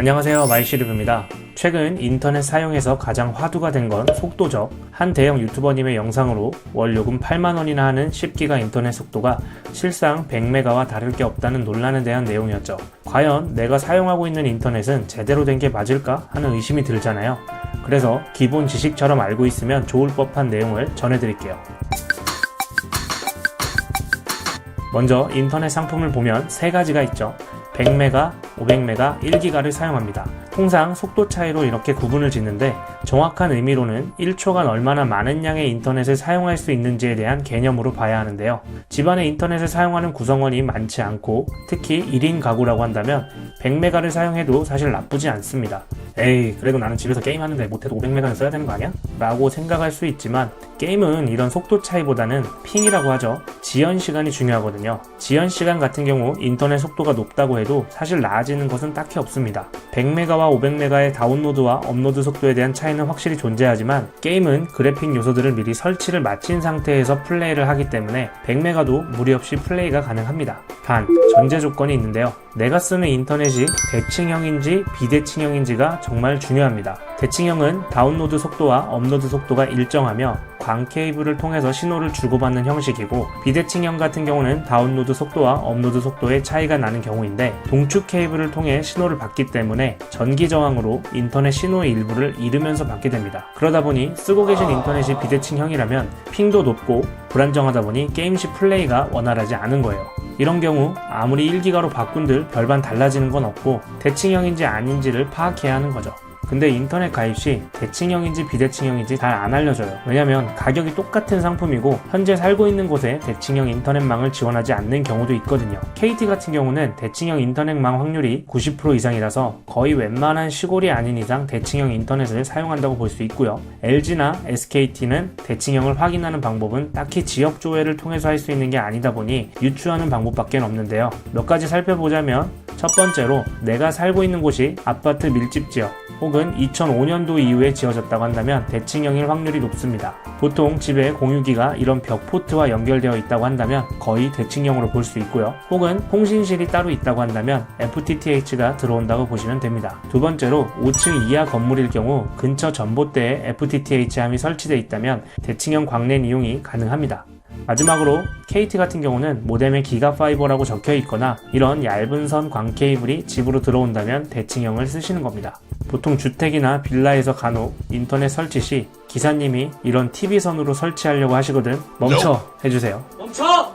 안녕하세요, 마이시르브입니다. 최근 인터넷 사용에서 가장 화두가 된 건 속도죠. 한 대형 유튜버님의 영상으로 월 요금 8만원이나 하는 10기가 인터넷 속도가 실상 100메가와 다를 게 없다는 논란에 대한 내용이었죠. 과연 내가 사용하고 있는 인터넷은 제대로 된 게 맞을까 하는 의심이 들잖아요. 그래서 기본 지식처럼 알고 있으면 좋을 법한 내용을 전해드릴게요. 먼저 인터넷 상품을 보면 세 가지가 있죠. 100메가, 500메가, 1기가를 사용합니다. 통상 속도 차이로 이렇게 구분을 짓는데 정확한 의미로는 1초간 얼마나 많은 양의 인터넷을 사용할 수 있는지에 대한 개념으로 봐야 하는데요. 집안에 인터넷을 사용하는 구성원이 많지 않고 특히 1인 가구라고 한다면 100메가를 사용해도 사실 나쁘지 않습니다. 에이, 그래도 나는 집에서 게임하는데 못해도 500메가는 써야 되는 거 아니야? 라고 생각할 수 있지만 게임은 이런 속도 차이보다는 핑이라고 하죠. 지연 시간이 중요하거든요. 지연 시간 같은 경우 인터넷 속도가 높다고 해도 사실 나아지는 것은 딱히 없습니다. 100메가와 500메가의 다운로드와 업로드 속도에 대한 차이는 확실히 존재하지만 게임은 그래픽 요소들을 미리 설치를 마친 상태에서 플레이를 하기 때문에 100메가도 무리 없이 플레이가 가능합니다. 단, 전제 조건이 있는데요. 내가 쓰는 인터넷이 대칭형인지 비대칭형인지가 정말 중요합니다. 대칭형은 다운로드 속도와 업로드 속도가 일정하며 광 케이블을 통해서 신호를 주고받는 형식이고, 비대칭형 같은 경우는 다운로드 속도와 업로드 속도의 차이가 나는 경우인데 동축 케이블을 통해 신호를 받기 때문에 전기 저항으로 인터넷 신호의 일부를 잃으면서 받게 됩니다. 그러다 보니 쓰고 계신 인터넷이 비대칭형이라면 핑도 높고 불안정하다 보니 게임 시 플레이가 원활하지 않은 거예요. 이런 경우 아무리 1기가로 바꾼들 별반 달라지는 건 없고 대칭형인지 아닌지를 파악해야 하는 거죠. 근데 인터넷 가입 시 대칭형인지 비대칭형인지 잘 안 알려줘요. 왜냐면 가격이 똑같은 상품이고 현재 살고 있는 곳에 대칭형 인터넷망을 지원하지 않는 경우도 있거든요. KT 같은 경우는 대칭형 인터넷망 확률이 90% 이상이라서 거의 웬만한 시골이 아닌 이상 대칭형 인터넷을 사용한다고 볼 수 있고요. LG나 SKT는 대칭형을 확인하는 방법은 딱히 지역 조회를 통해서 할 수 있는 게 아니다 보니 유추하는 방법밖에 없는데요. 몇 가지 살펴보자면 첫 번째로 내가 살고 있는 곳이 아파트 밀집 지역 혹은 2005년도 이후에 지어졌다고 한다면 대칭형일 확률이 높습니다. 보통 집에 공유기가 이런 벽 포트와 연결되어 있다고 한다면 거의 대칭형으로 볼 수 있고요. 혹은 통신실이 따로 있다고 한다면 FTTH가 들어온다고 보시면 됩니다. 두 번째로 5층 이하 건물일 경우 근처 전봇대에 FTTH 함이 설치되어 있다면 대칭형 광랜 이용이 가능합니다. 마지막으로 KT 같은 경우는 모뎀에 기가파이버라고 적혀 있거나 이런 얇은 선 광 케이블이 집으로 들어온다면 대칭형을 쓰시는 겁니다. 보통 주택이나 빌라에서 간혹 인터넷 설치 시 기사님이 이런 TV선으로 설치하려고 하시거든 멈춰 해주세요. 멈춰!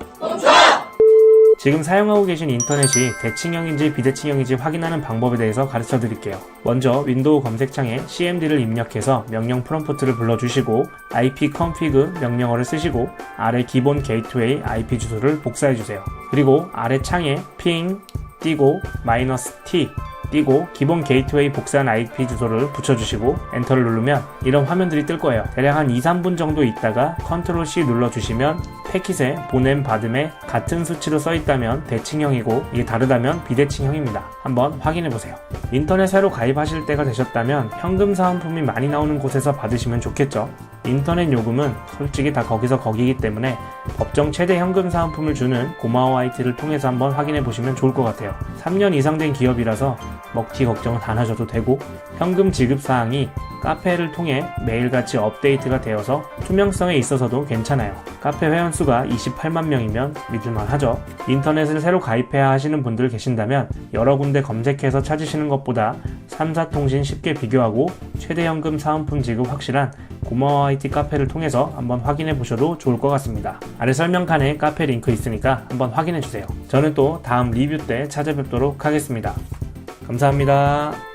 지금 사용하고 계신 인터넷이 대칭형인지 비대칭형인지 확인하는 방법에 대해서 가르쳐 드릴게요. 먼저 윈도우 검색창에 cmd를 입력해서 명령 프롬프트를 불러주시고 ipconfig 명령어를 쓰시고 아래 기본 게이트웨이 IP 주소를 복사해 주세요. 그리고 아래 창에 ping 띄고 -t 띄고 기본 게이트웨이 복사한 IP 주소를 붙여주시고 엔터를 누르면 이런 화면들이 뜰 거예요. 대략 한 2-3분 정도 있다가 컨트롤 C 눌러주시면 패킷에 보냄 받음에 같은 수치로 써있다면 대칭형이고 이게 다르다면 비대칭형입니다. 한번 확인해보세요. 인터넷 새로 가입하실 때가 되셨다면 현금 사은품이 많이 나오는 곳에서 받으시면 좋겠죠. 인터넷 요금은 솔직히 다 거기서 거기이기 때문에 법정 최대 현금 사은품을 주는 고마워 IT를 통해서 한번 확인해 보시면 좋을 것 같아요. 3년 이상 된 기업이라서 먹튀 걱정은 안 하셔도 되고 현금 지급 사항이 카페를 통해 매일같이 업데이트가 되어서 투명성에 있어서도 괜찮아요. 카페 회원수가 28만 명이면 믿을만 하죠. 인터넷을 새로 가입해야 하시는 분들 계신다면 여러 군데 검색해서 찾으시는 것보다 3사통신 쉽게 비교하고 최대 현금 사은품 지급 확실한 고마워 IT 카페를 통해서 한번 확인해 보셔도 좋을 것 같습니다. 아래 설명칸에 카페 링크 있으니까 한번 확인해 주세요. 저는 또 다음 리뷰 때 찾아뵙도록 하겠습니다. 감사합니다.